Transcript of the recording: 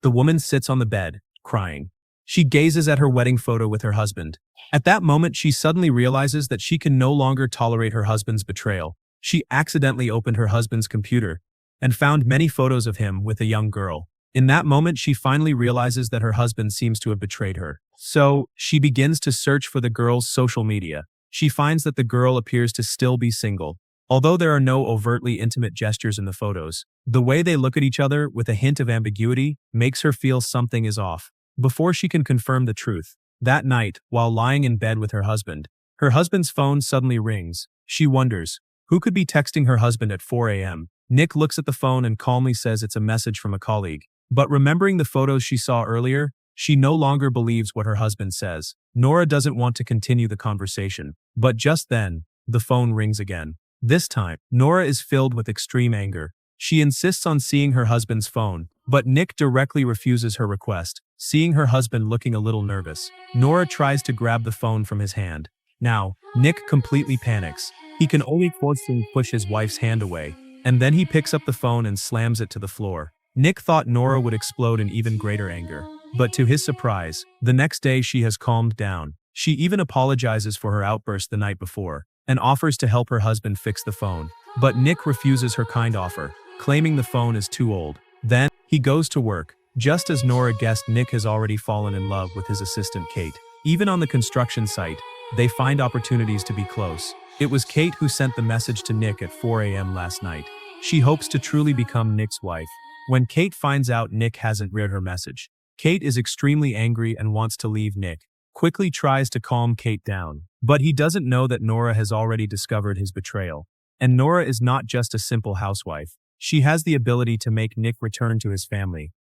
The woman sits on the bed, crying. She gazes at her wedding photo with her husband. At that moment, she suddenly realizes that she can no longer tolerate her husband's betrayal. She accidentally opened her husband's computer and found many photos of him with a young girl. In that moment, she finally realizes that her husband seems to have betrayed her. So, she begins to search for the girl's social media. She finds that the girl appears to still be single. Although there are no overtly intimate gestures in the photos, the way they look at each other with a hint of ambiguity makes her feel something is off. Before she can confirm the truth, that night, while lying in bed with her husband's phone suddenly rings. She wonders, who could be texting her husband at 4 a.m.? Nick looks at the phone and calmly says it's a message from a colleague. But remembering the photos she saw earlier, she no longer believes what her husband says. Nora doesn't want to continue the conversation. But just then, the phone rings again. This time, Nora is filled with extreme anger. She insists on seeing her husband's phone, but Nick directly refuses her request. Seeing her husband looking a little nervous, Nora tries to grab the phone from his hand. Now, Nick completely panics. He can only forcefully push his wife's hand away, and then he picks up the phone and slams it to the floor. Nick thought Nora would explode in even greater anger. But to his surprise, the next day she has calmed down. She even apologizes for her outburst the night before, and offers to help her husband fix the phone. But Nick refuses her kind offer, claiming the phone is too old. Then, he goes to work. Just as Nora guessed, Nick has already fallen in love with his assistant Kate. Even on the construction site, they find opportunities to be close. It was Kate who sent the message to Nick at 4 a.m. last night. She hopes to truly become Nick's wife. When Kate finds out Nick hasn't read her message, Kate is extremely angry and wants to leave. Nick quickly tries to calm Kate down, but he doesn't know that Nora has already discovered his betrayal. And Nora is not just a simple housewife. She has the ability to make Nick return to his family.